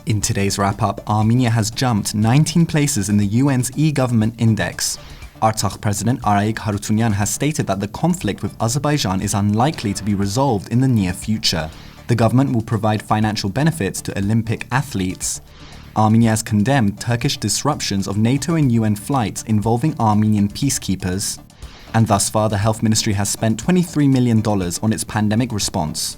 In today's wrap-up, Armenia has jumped 19 places in the UN's e-government index. Artsakh President Arayik Harutyunyan has stated that the conflict with Azerbaijan is unlikely to be resolved in the near future. The government will provide financial benefits to Olympic athletes. Armenia has condemned Turkish disruptions of NATO and UN flights involving Armenian peacekeepers. And thus far, the Health Ministry has spent $23 million on its pandemic response.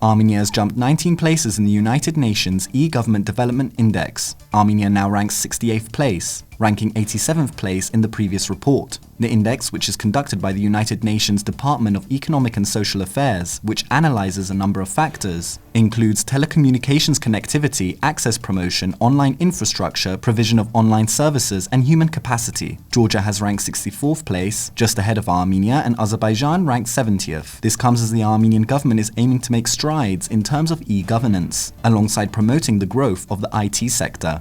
Armenia has jumped 19 places in the United Nations e-Government Development Index. Armenia now ranks 68th place, ranking 87th place in the previous report. The index, which is conducted by the United Nations Department of Economic and Social Affairs, which analyzes a number of factors, includes telecommunications connectivity, access promotion, online infrastructure, provision of online services, and human capacity. Georgia has ranked 64th place, just ahead of Armenia, and Azerbaijan ranked 70th. This comes as the Armenian government is aiming to make strides in terms of e-governance, alongside promoting the growth of the IT sector.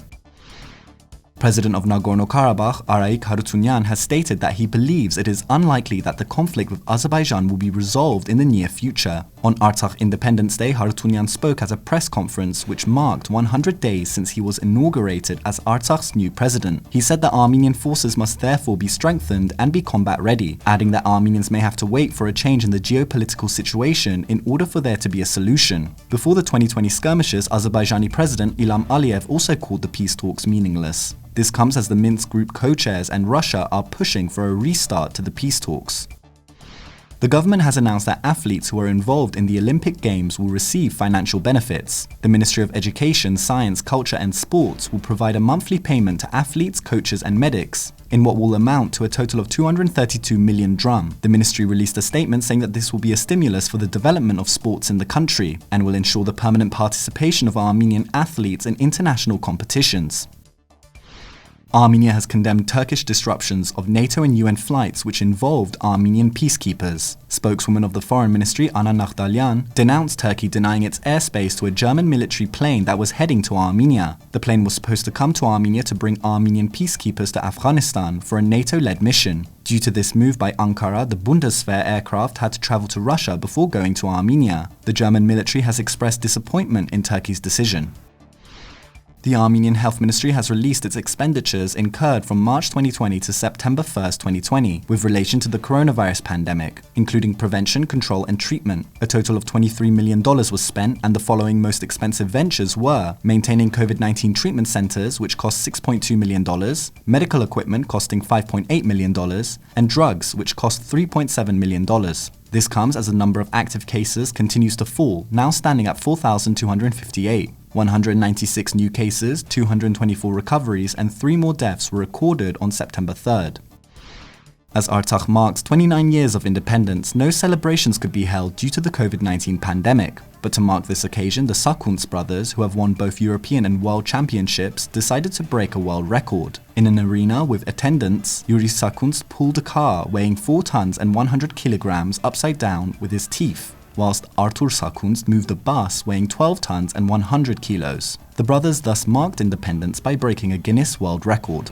President of Nagorno-Karabakh, Arayik Harutyunyan, has stated that he believes it is unlikely that the conflict with Azerbaijan will be resolved in the near future. On Artsakh Independence Day, Harutyunyan spoke at a press conference which marked 100 days since he was inaugurated as Artsakh's new president. He said that Armenian forces must therefore be strengthened and be combat ready, adding that Armenians may have to wait for a change in the geopolitical situation in order for there to be a solution. Before the 2020 skirmishes, Azerbaijani President Ilham Aliyev also called the peace talks meaningless. This comes as the Minsk Group co-chairs and Russia are pushing for a restart to the peace talks. The government has announced that athletes who are involved in the Olympic Games will receive financial benefits. The Ministry of Education, Science, Culture and Sports will provide a monthly payment to athletes, coaches and medics, in what will amount to a total of 232 million dram. The ministry released a statement saying that this will be a stimulus for the development of sports in the country and will ensure the permanent participation of Armenian athletes in international competitions. Armenia has condemned Turkish disruptions of NATO and UN flights which involved Armenian peacekeepers. Spokeswoman of the Foreign Ministry, Anna Nakhdalyan, denounced Turkey denying its airspace to a German military plane that was heading to Armenia. The plane was supposed to come to Armenia to bring Armenian peacekeepers to Afghanistan for a NATO-led mission. Due to this move by Ankara, the Bundeswehr aircraft had to travel to Russia before going to Armenia. The German military has expressed disappointment in Turkey's decision. The Armenian Health Ministry has released its expenditures incurred from March 2020 to September 1, 2020, with relation to the coronavirus pandemic, including prevention, control and treatment. A total of $23 million was spent, and the following most expensive ventures were maintaining COVID-19 treatment centers, which cost $6.2 million, medical equipment costing $5.8 million, and drugs, which cost $3.7 million. This comes as the number of active cases continues to fall, now standing at 4,258. 196 new cases, 224 recoveries, and 3 more deaths were recorded on September 3rd. As Artsakh marks 29 years of independence, no celebrations could be held due to the COVID-19 pandemic. But to mark this occasion, the Sakunts brothers, who have won both European and World Championships, decided to break a world record. In an arena with attendance, Yuri Sakunts pulled a car weighing 4 tons and 100 kilograms upside down with his teeth, whilst Artur Sakunts moved a bus weighing 12 tons and 100 kilos. The brothers thus marked independence by breaking a Guinness World Record.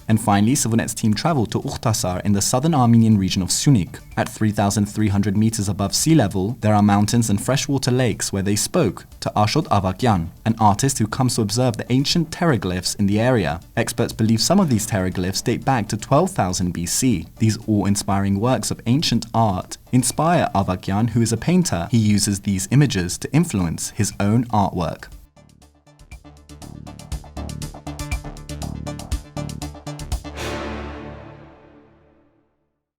And finally, ＳիվիլNet's team traveled to Ukhtasar in the southern Armenian region of Sunik. At 3,300 meters above sea level, there are mountains and freshwater lakes where they spoke to Ashot Avakyan, an artist who comes to observe the ancient pteroglyphs in the area. Experts believe some of these pteroglyphs date back to 12,000 BC. These awe-inspiring works of ancient art inspire Avakyan, who is a painter. He uses these images to influence his own artwork.